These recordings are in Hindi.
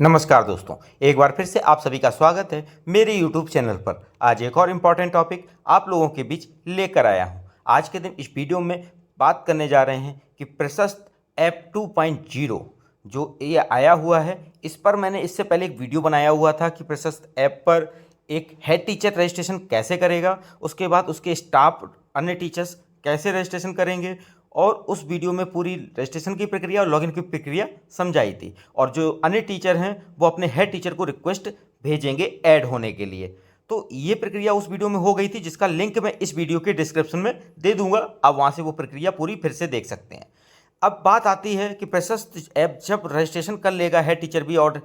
नमस्कार दोस्तों, एक बार फिर से आप सभी का स्वागत है मेरे YouTube चैनल पर। आज एक और इम्पॉर्टेंट टॉपिक आप लोगों के बीच लेकर आया हूं। आज के दिन इस वीडियो में बात करने जा रहे हैं कि प्रशस्त ऐप 2.0 जो ये आया हुआ है, इस पर मैंने इससे पहले एक वीडियो बनाया हुआ था कि प्रशस्त ऐप पर एक हेड टीचर रजिस्ट्रेशन कैसे करेगा, उसके बाद उसके स्टाफ अन्य टीचर्स कैसे रजिस्ट्रेशन करेंगे, और उस वीडियो में पूरी रजिस्ट्रेशन की प्रक्रिया और लॉगिन की प्रक्रिया समझाई थी। और जो अन्य टीचर हैं वो अपने हेड टीचर को रिक्वेस्ट भेजेंगे ऐड होने के लिए। तो ये प्रक्रिया उस वीडियो में हो गई थी, जिसका लिंक मैं इस वीडियो के डिस्क्रिप्शन में दे दूंगा। आप वहाँ से वो प्रक्रिया पूरी फिर से देख सकते हैं। अब बात आती है कि प्रशस्त ऐप जब रजिस्ट्रेशन कर लेगा हेड टीचर भी और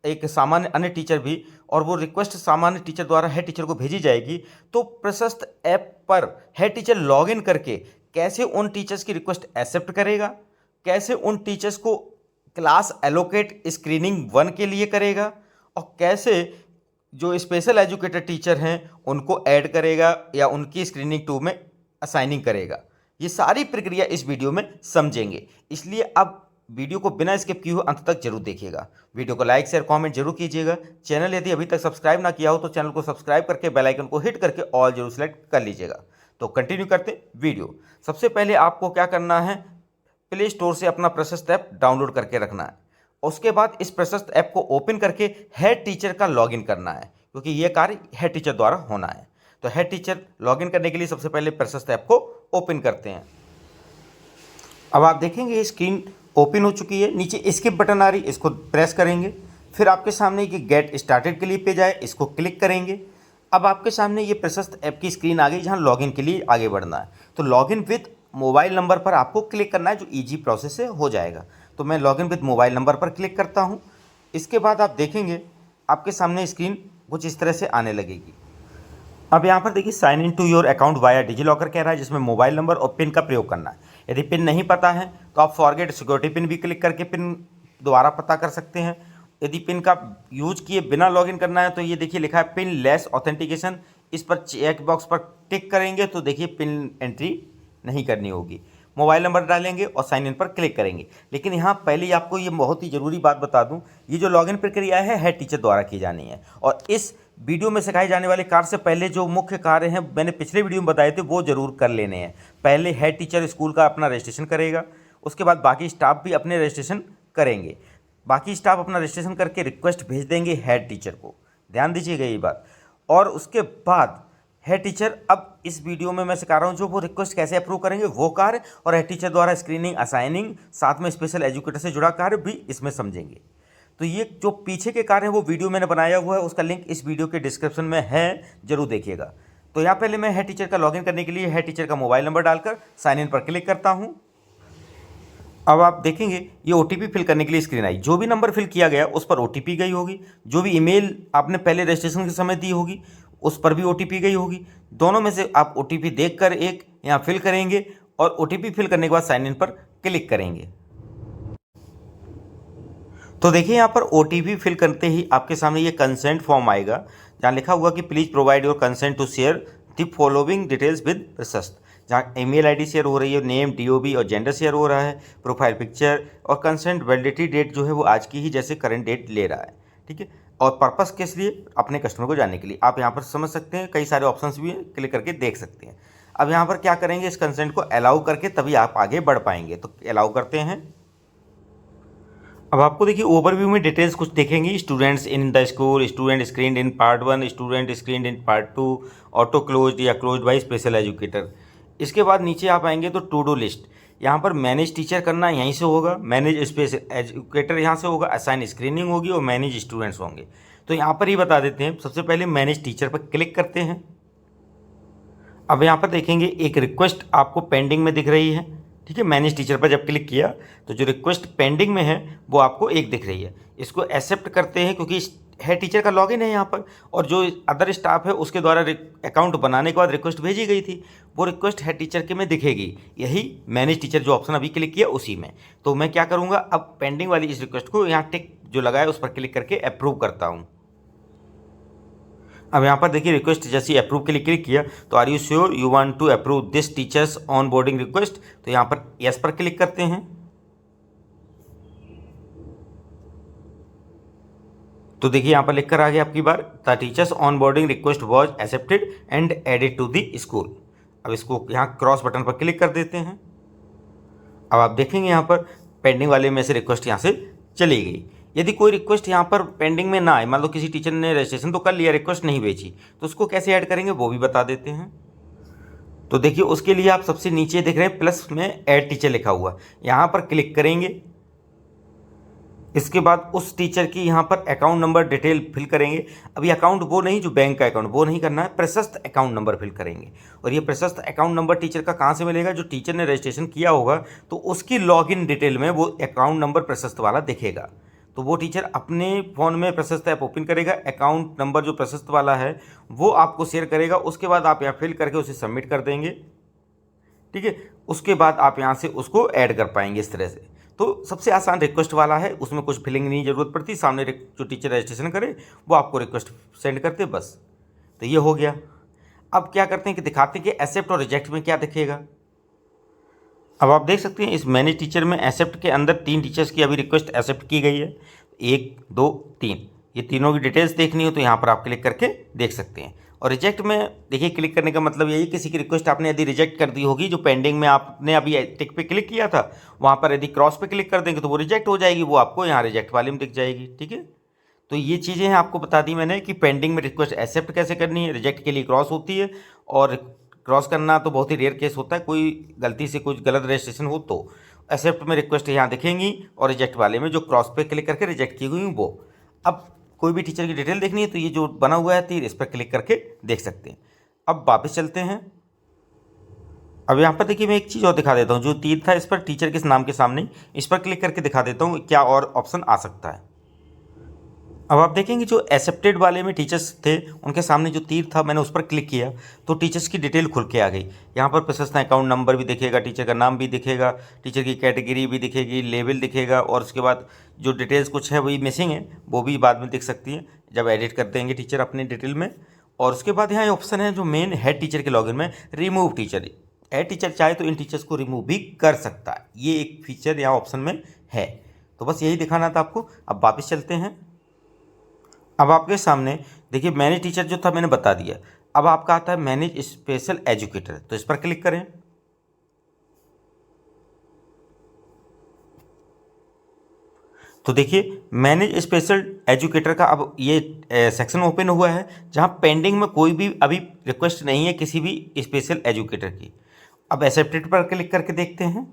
एक सामान्य अन्य टीचर भी, और वो रिक्वेस्ट सामान्य टीचर द्वारा हेड टीचर को भेजी जाएगी, तो प्रशस्त ऐप पर हेड टीचर लॉगिन करके कैसे उन टीचर्स की रिक्वेस्ट एक्सेप्ट करेगा, कैसे उन टीचर्स को क्लास एलोकेट स्क्रीनिंग 1 के लिए करेगा, और कैसे जो स्पेशल एजुकेटर टीचर हैं उनको ऐड करेगा या उनकी स्क्रीनिंग 2 में असाइनिंग करेगा। ये सारी प्रक्रिया इस वीडियो में समझेंगे, इसलिए अब वीडियो को बिना स्किप किए हुए अंत तक जरूर देखिएगा। वीडियो को लाइक शेयर कमेंट जरूर कीजिएगा। चैनल यदि अभी तक सब्सक्राइब ना किया हो तो चैनल को सब्सक्राइब करके बेल आइकन को हिट करके ऑल जरूर सेलेक्ट कर लीजिएगा। तो कंटिन्यू करते वीडियो। सबसे पहले आपको क्या करना है, प्ले स्टोर से अपना प्रशस्त ऐप डाउनलोड करके रखना है। उसके बाद इस प्रशस्त ऐप को ओपन करके हेड टीचर का लॉगिन करना है, क्योंकि यह कार्य हेड टीचर द्वारा होना है। तो हेड टीचर लॉगिन करने के लिए सबसे पहले प्रशस्त ऐप को ओपन करते हैं। अब आप देखेंगे स्क्रीन ओपन हो चुकी है, नीचे स्किप बटन आ रही, इसको प्रेस करेंगे। फिर आपके सामने ये गेट स्टार्टेड के लिए पेज आए, इसको क्लिक करेंगे। अब आपके सामने ये प्रशस्त ऐप की स्क्रीन आ गई, जहां लॉगिन के लिए आगे बढ़ना है। तो लॉगिन विद मोबाइल नंबर पर आपको क्लिक करना है, जो इजी प्रोसेस से हो जाएगा। तो मैं लॉगिन विद मोबाइल नंबर पर क्लिक करता हूँ। इसके बाद आप देखेंगे आपके सामने स्क्रीन कुछ इस तरह से आने लगेगी। अब यहाँ पर देखिए sign in to your account via DigiLocker कह रहा है, जिसमें मोबाइल नंबर और पिन का प्रयोग करना है। यदि पिन नहीं पता है तो आप फॉरगेट सिक्योरिटी पिन भी क्लिक करके पिन दोबारा पता कर सकते हैं। यदि पिन का यूज किए बिना लॉगिन करना है तो ये देखिए लिखा है पिन लेस ऑथेंटिकेशन, इस पर चेक बॉक्स पर टिक करेंगे तो देखिए पिन एंट्री नहीं करनी होगी। मोबाइल नंबर डालेंगे और साइन इन पर क्लिक करेंगे। लेकिन यहाँ पहले आपको ये बहुत ही ज़रूरी बात बता दूँ, ये जो लॉगिन प्रक्रिया है हेड टीचर द्वारा की जानी है। और इस वीडियो में सिखाए जाने वाले कार्य से पहले जो मुख्य कार्य हैं मैंने पिछले वीडियो में बताए थे, वो जरूर कर लेने हैं। पहले हेड टीचर स्कूल का अपना रजिस्ट्रेशन करेगा, उसके बाद बाकी स्टाफ भी अपने रजिस्ट्रेशन करेंगे। बाकी स्टाफ अपना रजिस्ट्रेशन करके रिक्वेस्ट भेज देंगे हेड टीचर को, ध्यान दीजिएगा ये बात। और उसके बाद हेड टीचर, अब इस वीडियो में मैं सिखा रहा हूँ जो वो रिक्वेस्ट कैसे अप्रूव करेंगे वो कार्य, और हेड टीचर द्वारा स्क्रीनिंग असाइनिंग साथ में स्पेशल एजुकेटर से जुड़ा कार्य भी इसमें समझेंगे। तो ये जो पीछे के कार्य है वो वीडियो मैंने बनाया हुआ है, उसका लिंक इस वीडियो के डिस्क्रिप्शन में है, जरूर देखिएगा। तो यहाँ पहले मैं हेड टीचर का लॉगिन करने के लिए हेड टीचर का मोबाइल नंबर डालकर साइन इन पर क्लिक करता हूँ। अब आप देखेंगे ये ओटीपी फिल करने के लिए स्क्रीन आई। जो भी नंबर फिल किया गया उस पर ओटीपी गई होगी, जो भी ईमेल आपने पहले रजिस्ट्रेशन के समय दी होगी उस पर भी ओटीपी गई होगी। दोनों में से आप ओटीपी देखकर एक यहाँ फिल करेंगे और ओटीपी फिल करने के बाद साइन इन पर क्लिक करेंगे। तो देखिए यहाँ पर ओटीपी फिल करते ही आपके सामने ये कंसेंट फॉर्म आएगा, जहाँ लिखा हुआ कि please provide your consent to share the following details with Prashast. जहाँ ईमेल आईडी शेयर हो रही है, नेम, डीओबी और जेंडर शेयर हो रहा है, प्रोफाइल पिक्चर और कंसेंट वैलिडिटी डेट जो है वो आज की ही जैसे करंट डेट ले रहा है, ठीक है। और पर्पस किस लिए, अपने कस्टमर को जानने के लिए। आप यहाँ पर समझ सकते हैं, कई सारे ऑप्शंस भी क्लिक करके देख सकते हैं। अब यहाँ पर क्या करेंगे, इस कंसेंट को अलाउ करके तभी आप आगे बढ़ पाएंगे। तो अलाउ करते हैं। अब आपको देखिए ओवरव्यू में डिटेल्स कुछ देखेंगे, students in the school, student screen in part 1, student screen in part 2, auto closed या क्लोज्ड बाय स्पेशल एजुकेटर। इसके बाद नीचे आप आएंगे तो टू डू लिस्ट, यहाँ पर मैनेज टीचर करना यहीं से होगा, मैनेज स्पेशल एजुकेटर यहाँ से होगा, असाइन स्क्रीनिंग होगी और मैनेज स्टूडेंट्स होंगे। तो यहाँ पर ही बता देते हैं, सबसे पहले मैनेज टीचर पर क्लिक करते हैं। अब यहाँ पर देखेंगे एक रिक्वेस्ट आपको पेंडिंग में दिख रही है, ठीक है। मैनेज टीचर पर जब क्लिक किया तो जो रिक्वेस्ट पेंडिंग में है वो आपको एक दिख रही है, इसको एक्सेप्ट करते हैं क्योंकि हेड टीचर का लॉगिन है यहाँ पर, और जो अदर स्टाफ है उसके द्वारा अकाउंट बनाने के बाद रिक्वेस्ट भेजी गई थी, वो रिक्वेस्ट हेड टीचर के में दिखेगी, यही मैनेज टीचर जो ऑप्शन अभी क्लिक किया उसी में। तो मैं क्या करूँगा, अब पेंडिंग वाली इस रिक्वेस्ट को यहाँ टिक जो लगाया उस पर क्लिक करके अप्रूव करता हूँ। अब यहाँ पर देखिए रिक्वेस्ट जैसे अप्रूव के लिए क्लिक किया तो are you sure you want to approve this teachers onboarding request, तो यहाँ पर यस पर क्लिक करते हैं। तो देखिए यहाँ पर लिख कर आ गया आपकी बार, the teachers onboarding request was accepted and added to the school. अब इसको यहाँ क्रॉस बटन पर क्लिक कर देते हैं। अब आप देखेंगे यहाँ पर पेंडिंग वाले में से रिक्वेस्ट यहाँ से चली गई। यदि कोई रिक्वेस्ट यहाँ पर पेंडिंग में ना आए, मान लो किसी टीचर ने रजिस्ट्रेशन तो कर लिया, रिक्वेस्ट नहीं भेजी, तो उसको कैसे ऐड करेंगे वो भी बता देते हैं। तो देखिए उसके लिए आप सबसे नीचे देख रहे हैं प्लस में ऐड टीचर लिखा हुआ, यहाँ पर क्लिक करेंगे। इसके बाद उस टीचर की यहाँ पर अकाउंट नंबर डिटेल फिल करेंगे। अभी अकाउंट वो नहीं जो बैंक का अकाउंट, वो नहीं करना है, प्रशस्त अकाउंट नंबर फिल करेंगे। और ये प्रशस्त अकाउंट नंबर टीचर का कहाँ से मिलेगा, जो टीचर ने रजिस्ट्रेशन किया होगा तो उसकी लॉगिन डिटेल में वो अकाउंट नंबर प्रशस्त वाला दिखेगा। तो वो टीचर अपने फ़ोन में प्रशस्त ऐप ओपन करेगा, अकाउंट नंबर जो प्रशस्त वाला है वो आपको शेयर करेगा। उसके बाद आप यहाँ फिल करके उसे सबमिट कर देंगे, ठीक है। उसके बाद आप यहाँ से उसको ऐड कर पाएंगे इस तरह से। तो सबसे आसान रिक्वेस्ट वाला है, उसमें कुछ फिलिंग नहीं ज़रूरत पड़ती, सामने जो टीचर रजिस्ट्रेशन करे वो आपको रिक्वेस्ट सेंड करते बस। तो ये हो गया। अब क्या करते हैं कि दिखाते हैं कि एक्सेप्ट और रिजेक्ट में क्या दिखेगा। अब आप देख सकते हैं इस मैनेज टीचर में एक्सेप्ट के अंदर 3 टीचर्स की अभी रिक्वेस्ट एक्सेप्ट की गई है, 1 2 3। ये तीनों की डिटेल्स देखनी हो तो यहाँ पर आप क्लिक करके देख सकते हैं। और रिजेक्ट में देखिए क्लिक करने का मतलब यही, किसी की रिक्वेस्ट आपने यदि रिजेक्ट कर दी होगी, जो पेंडिंग में आपने अभी टिक पे क्लिक किया था वहाँ पर यदि क्रॉस पे क्लिक कर देंगे तो वो रिजेक्ट हो जाएगी, वो आपको यहाँ रिजेक्ट वाले में दिख जाएगी, ठीक है। तो ये चीज़ें हैं आपको बता दी मैंने कि पेंडिंग में रिक्वेस्ट एक्सेप्ट कैसे करनी है, रिजेक्ट के लिए क्रॉस होती है। और क्रॉस करना तो बहुत ही रेयर केस होता है, कोई गलती से कुछ गलत रजिस्ट्रेशन हो तो एक्सेप्ट में रिक्वेस्ट यहाँ दिखेंगी, और रिजेक्ट वाले में जो क्रॉस पे क्लिक करके रिजेक्ट की हुई वो। अब कोई भी टीचर की डिटेल देखनी है तो ये जो बना हुआ है तीर, इस पर क्लिक करके देख सकते हैं। अब वापस चलते हैं। अब यहाँ पर देखिए मैं एक चीज़ और दिखा देता हूँ, जो तीर था इस पर टीचर के नाम के सामने, इस पर क्लिक करके दिखा देता हूँ क्या और ऑप्शन आ सकता है। अब आप देखेंगे जो एक्सेप्टेड वाले में टीचर्स थे उनके सामने जो तीर था, मैंने उस पर क्लिक किया तो टीचर्स की डिटेल खुल के आ गई। यहाँ पर प्रशस्त अकाउंट नंबर भी दिखेगा, टीचर का नाम भी दिखेगा, टीचर की कैटेगरी भी दिखेगी, लेवल दिखेगा, और उसके बाद जो डिटेल्स कुछ है वही मिसिंग है वो भी बाद में दिख सकती है जब एडिट कर देंगे टीचर अपने डिटेल में। और उसके बाद यहाँ ऑप्शन है जो मेन हेड टीचर के लॉगिन में, रिमूव टीचर। हेड टीचर चाहे तो इन टीचर्स को रिमूव भी कर सकता है, ये एक फीचर यहाँ ऑप्शन में है। तो बस यही दिखाना था आपको। अब वापस चलते हैं। अब आपके सामने देखिए मैनेज टीचर जो था मैंने बता दिया। अब आपका आता है मैनेज स्पेशल एजुकेटर, तो इस पर क्लिक करें। तो देखिए मैनेज स्पेशल एजुकेटर का अब ये सेक्शन ओपन हुआ है जहां पेंडिंग में कोई भी अभी रिक्वेस्ट नहीं है किसी भी स्पेशल एजुकेटर की। अब एक्सेप्टेड पर क्लिक करके देखते हैं।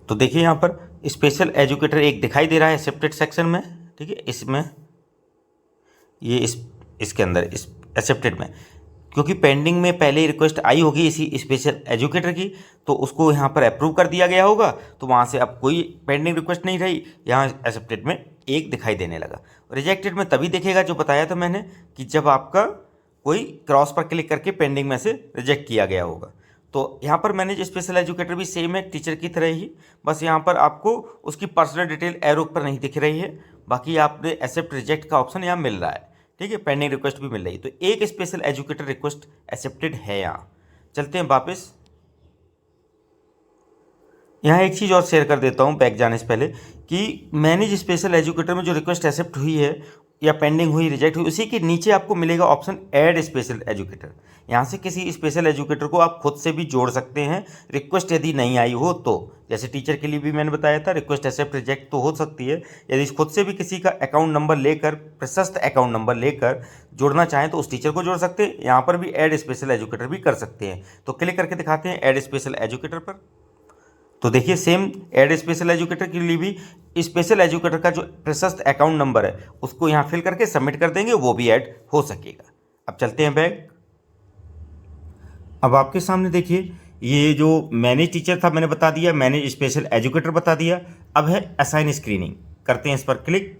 तो देखिए यहाँ पर स्पेशल एजुकेटर एक दिखाई दे रहा है एक्सेप्टेड सेक्शन में, ठीक है। इसमें ये इसके अंदर इस एक्सेप्टेड में, क्योंकि पेंडिंग में पहले ही रिक्वेस्ट आई होगी इसी स्पेशल एजुकेटर की, तो उसको यहाँ पर अप्रूव कर दिया गया होगा, तो वहाँ से अब कोई पेंडिंग रिक्वेस्ट नहीं रही, यहाँ एक्सेप्टेड में एक दिखाई देने लगा। रिजेक्टेड में तभी दिखेगा जो बताया था मैंने कि जब आपका कोई क्रॉस पर क्लिक करके पेंडिंग में से रिजेक्ट किया गया होगा। तो यहाँ पर मैनेज स्पेशल एजुकेटर भी सेम है टीचर की तरह ही, बस यहाँ पर आपको उसकी पर्सनल डिटेल एरो पर नहीं दिख रही है, बाकी आपने एक्सेप्ट रिजेक्ट का ऑप्शन यहाँ मिल रहा है, ठीक है। पेंडिंग रिक्वेस्ट भी मिल रही है, तो एक स्पेशल एजुकेटर रिक्वेस्ट एक्सेप्टेड है। यहाँ चलते हैं वापस। यहाँ एक चीज़ और शेयर कर देता हूँ बैक जाने से पहले कि मैनेज स्पेशल एजुकेटर में जो रिक्वेस्ट एक्सेप्ट हुई है या पेंडिंग हुई, रिजेक्ट हुई, उसी के नीचे आपको मिलेगा ऑप्शन ऐड स्पेशल एजुकेटर। यहाँ से किसी स्पेशल एजुकेटर को आप खुद से भी जोड़ सकते हैं, रिक्वेस्ट यदि नहीं आई हो तो। जैसे टीचर के लिए भी मैंने बताया था रिक्वेस्ट एक्सेप्ट रिजेक्ट तो हो सकती है, यदि खुद से भी किसी का अकाउंट नंबर लेकर, प्रशस्त अकाउंट नंबर लेकर जोड़ना चाहें तो उस टीचर को जोड़ सकते हैं। यहाँ पर भी ऐड स्पेशल एजुकेटर भी कर सकते हैं। तो क्लिक करके दिखाते हैं ऐड स्पेशल एजुकेटर पर। तो देखिए सेम ऐड स्पेशल एजुकेटर के लिए भी स्पेशल एजुकेटर का जो प्रशस्त अकाउंट नंबर है उसको यहाँ फिल करके सबमिट कर देंगे, वो भी ऐड हो सकेगा। अब चलते हैं बैक। अब आपके सामने देखिए ये जो मैनेज टीचर था मैंने बता दिया, मैनेज स्पेशल एजुकेटर बता दिया। अब है असाइन स्क्रीनिंग, करते हैं इस पर क्लिक।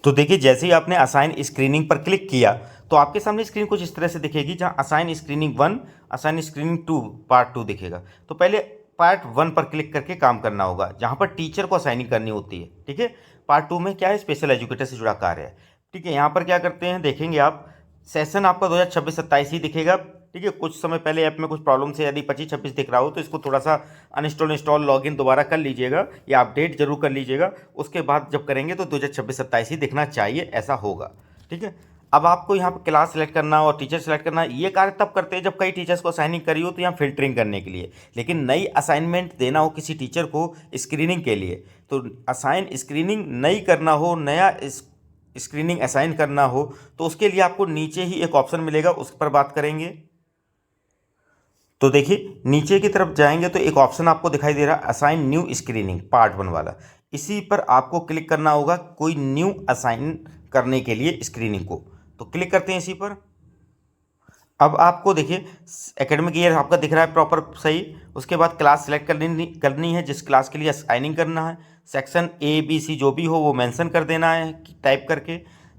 तो देखिए जैसे ही आपने असाइन स्क्रीनिंग पर क्लिक किया तो आपके सामने स्क्रीन कुछ इस तरह से दिखेगी, जहां assign screening 1, assign screening 2, part 2 दिखेगा। तो पहले पार्ट 1 पर क्लिक करके काम करना होगा, जहां पर टीचर को असाइनिंग करनी होती है, ठीक है। पार्ट 2 में क्या है, स्पेशल एजुकेटर से जुड़ा कार्य है, ठीक है। यहाँ पर क्या करते हैं देखेंगे आप, सेशन आपका 2026-27 ही दिखेगा, ठीक है। कुछ समय पहले ऐप में कुछ प्रॉब्लम से यदि 25-26 दिख रहा हो तो इसको थोड़ा सा अनइंस्टॉल इंस्टॉल लॉगिन दोबारा कर लीजिएगा या अपडेट जरूर कर लीजिएगा। उसके बाद जब करेंगे तो 2026-27 ही दिखना चाहिए, ऐसा होगा, ठीक है। अब आपको यहाँ पर क्लास सेलेक्ट करना और टीचर सेलेक्ट करना, ये कार्य तब करते हैं जब कई टीचर्स को असाइनिंग करी हो तो यहाँ फिल्टरिंग करने के लिए। लेकिन नई असाइनमेंट देना हो किसी टीचर को स्क्रीनिंग के लिए, तो असाइन स्क्रीनिंग नई करना हो, नया स्क्रीनिंग असाइन करना हो, तो उसके लिए आपको नीचे ही एक ऑप्शन मिलेगा, उस पर बात करेंगे। तो देखिए नीचे की तरफ जाएंगे तो एक ऑप्शन आपको दिखाई दे रहा है असाइन न्यू स्क्रीनिंग पार्ट 1 वाला। इसी पर आपको क्लिक करना होगा कोई न्यू असाइन करने के लिए स्क्रीनिंग को, तो क्लिक करते हैं इसी पर। अब आपको देखिए एकेडमिक ईयर आपका दिख रहा है प्रॉपर सही। उसके बाद क्लास सेलेक्ट करनी है जिस क्लास के लिए असाइनिंग करना है। सेक्शन A, B, C जो भी हो वो मेंशन कर देना है टाइप करके।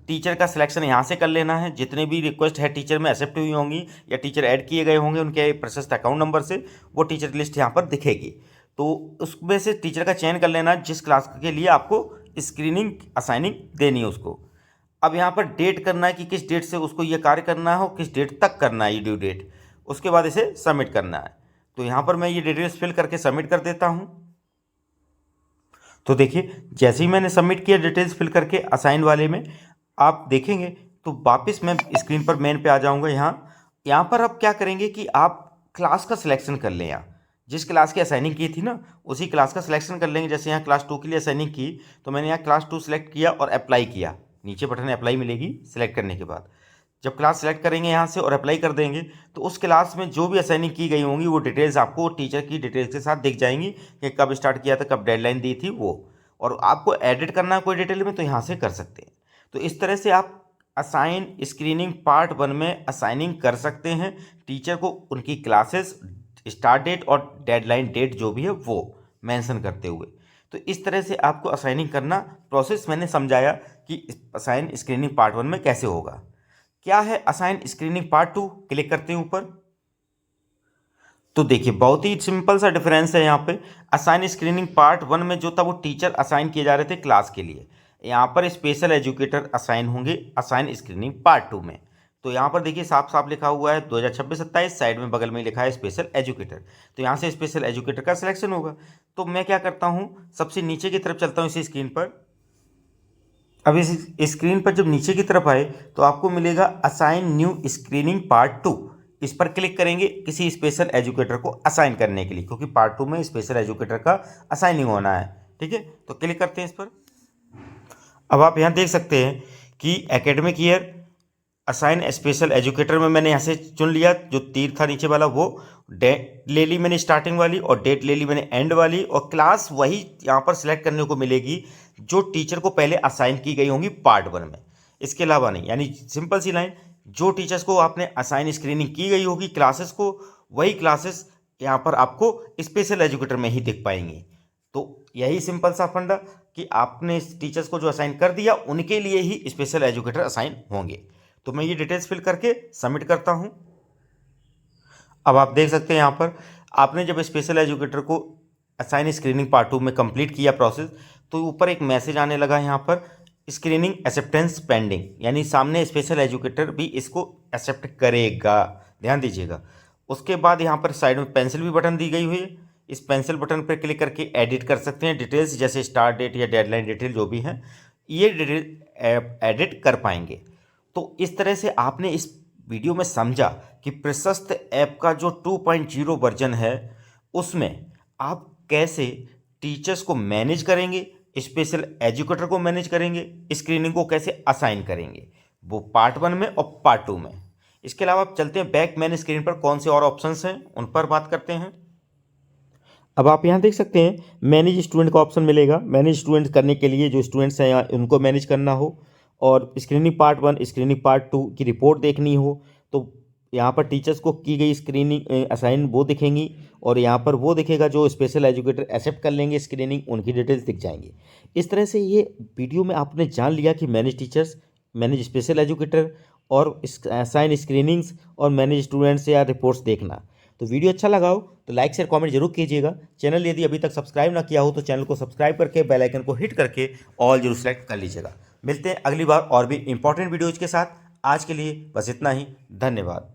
टीचर का सिलेक्शन यहाँ से कर लेना है। जितने भी रिक्वेस्ट है टीचर में एक्सेप्ट हुई होंगी या टीचर ऐड किए गए होंगे उनके प्रशस्त अकाउंट नंबर से वो टीचर लिस्ट यहाँ पर दिखेगी, तो उसमें से टीचर का चयन कर लेना जिस क्लास के लिए आपको स्क्रीनिंग असाइनिंग देनी है उसको। अब यहाँ पर डेट करना है कि किस डेट से उसको ये कार्य करना है और किस डेट तक करना है ये ड्यू डेट। उसके बाद इसे सबमिट करना है। तो यहाँ पर मैं ये डिटेल्स फिल करके सबमिट कर देता हूँ। तो देखिए जैसे ही मैंने सबमिट किया डिटेल्स फिल करके असाइन वाले में, आप देखेंगे तो वापस मैं स्क्रीन पर मेन पे आ जाऊँगा। यहाँ पर अब क्या करेंगे कि आप क्लास का सिलेक्शन कर लें। यहाँ जिस क्लास की असाइनिंग की थी ना उसी क्लास का सिलेक्शन कर लेंगे। जैसे यहाँ क्लास 2 के लिए असाइनिंग की तो मैंने यहाँ क्लास 2 सेलेक्ट किया और अप्लाई किया। नीचे बटन अप्लाई मिलेगी सिलेक्ट करने के बाद। जब क्लास सेलेक्ट करेंगे यहाँ से और अप्लाई कर देंगे तो उस क्लास में जो भी असाइनिंग की गई होंगी वो डिटेल्स आपको टीचर की डिटेल्स के साथ दिख जाएंगी कि कब स्टार्ट किया था, कब डेडलाइन दी थी वो। और आपको एडिट करना है कोई डिटेल में तो यहाँ से कर सकते हैं। तो इस तरह से आप असाइन स्क्रीनिंग पार्ट 1 में असाइनिंग कर सकते हैं टीचर को, उनकी क्लासेस स्टार्ट डेट और डेडलाइन डेट जो भी है वो मेंशन करते हुए। तो इस तरह से आपको असाइनिंग करना प्रोसेस मैंने समझाया कि असाइन स्क्रीनिंग पार्ट 1 में कैसे होगा। क्या है असाइन स्क्रीनिंग पार्ट 2, क्लिक करते हैं ऊपर। तो देखिए बहुत ही सिंपल सा डिफरेंस है यहाँ पे। असाइन स्क्रीनिंग पार्ट 1 में जो था वो टीचर असाइन किए जा रहे थे क्लास के लिए, यहाँ पर स्पेशल एजुकेटर असाइन होंगे असाइन स्क्रीनिंग पार्ट 2 में। तो यहाँ पर देखिए साफ साफ लिखा हुआ है 2026-27, साइड में बगल में लिखा है स्पेशल एजुकेटर। तो यहाँ से स्पेशल एजुकेटर का सिलेक्शन होगा। तो मैं क्या करता हूँ सबसे नीचे की तरफ चलता हूँ इसी स्क्रीन पर। अब इस स्क्रीन पर जब नीचे की तरफ आए तो आपको मिलेगा असाइन न्यू स्क्रीनिंग पार्ट 2। इस पर क्लिक करेंगे किसी स्पेशल एजुकेटर को असाइन करने के लिए, क्योंकि पार्ट 2 में स्पेशल एजुकेटर का असाइनिंग होना है, ठीक है। तो क्लिक करते हैं इस पर। अब आप यहाँ देख सकते हैं कि academic year assign special educator में मैंने यहाँ से चुन लिया, जो तीर था नीचे वाला वो डेट ले ली मैंने स्टार्टिंग वाली और डेट ले ली मैंने एंड वाली, और क्लास वही यहाँ पर सिलेक्ट करने को मिलेगी जो टीचर को पहले असाइन की गई होंगी पार्ट 1 में, इसके अलावा नहीं। यानी सिंपल सी लाइन, जो टीचर्स को आपने असाइन स्क्रीनिंग की गई होगी क्लासेस को, वही क्लासेस यहाँ पर आपको स्पेशल एजुकेटर में ही दिख पाएंगी। तो यही सिंपल सा फंडा कि आपने टीचर्स को जो असाइन कर दिया उनके लिए ही स्पेशल एजुकेटर असाइन होंगे। तो मैं ये डिटेल्स फिल करके सबमिट करता हूं। अब आप देख सकते हैं यहाँ पर आपने जब स्पेशल एजुकेटर को असाइन स्क्रीनिंग पार्ट 2 में कंप्लीट किया प्रोसेस, तो ऊपर एक मैसेज आने लगा यहाँ पर स्क्रीनिंग एक्सेप्टेंस पेंडिंग, यानी सामने स्पेशल एजुकेटर भी इसको एक्सेप्ट करेगा, ध्यान दीजिएगा। उसके बाद यहाँ पर साइड में पेंसिल भी बटन दी गई हुई है, इस पेंसिल बटन पर क्लिक करके एडिट कर सकते हैं डिटेल्स, जैसे स्टार्ट डेट या डेडलाइन डिटेल जो भी हैं ये डिटेल एडिट कर पाएंगे। तो इस तरह से आपने इस वीडियो में समझा कि प्रशस्त ऐप का जो 2.0 वर्जन है उसमें आप कैसे टीचर्स को मैनेज करेंगे, स्पेशल एजुकेटर को मैनेज करेंगे, स्क्रीनिंग को कैसे असाइन करेंगे, वो पार्ट 1 में और पार्ट 2 में। इसके अलावा आप चलते हैं बैक मैन स्क्रीन पर, कौन से और ऑप्शंस हैं उन पर बात करते हैं। अब आप यहाँ देख सकते हैं मैनेज स्टूडेंट का ऑप्शन मिलेगा। मैनेज स्टूडेंट करने के लिए जो स्टूडेंट्स हैं उनको मैनेज करना हो और स्क्रीनिंग पार्ट 1 स्क्रीनिंग पार्ट 2 की रिपोर्ट देखनी हो तो यहाँ पर टीचर्स को की गई स्क्रीनिंग असाइन वो दिखेंगी, और यहाँ पर वो दिखेगा जो स्पेशल एजुकेटर एक्सेप्ट कर लेंगे स्क्रीनिंग, उनकी डिटेल्स दिख जाएंगी। इस तरह से ये वीडियो में आपने जान लिया कि manage teachers, manage special educator और असाइन स्क्रीनिंग्स और मैनेज स्टूडेंट्स या रिपोर्ट्स देखना। तो वीडियो अच्छा लगा हो तो लाइक शेयर कमेंट जरूर कीजिएगा। चैनल यदि अभी तक सब्सक्राइब ना किया हो तो चैनल को सब्सक्राइब करके बेल आइकन को हिट करके ऑल जरूर सेलेक्ट कर लीजिएगा। मिलते हैं अगली बार और भी इंपॉर्टेंट वीडियोज़ के साथ। आज के लिए बस इतना ही, धन्यवाद।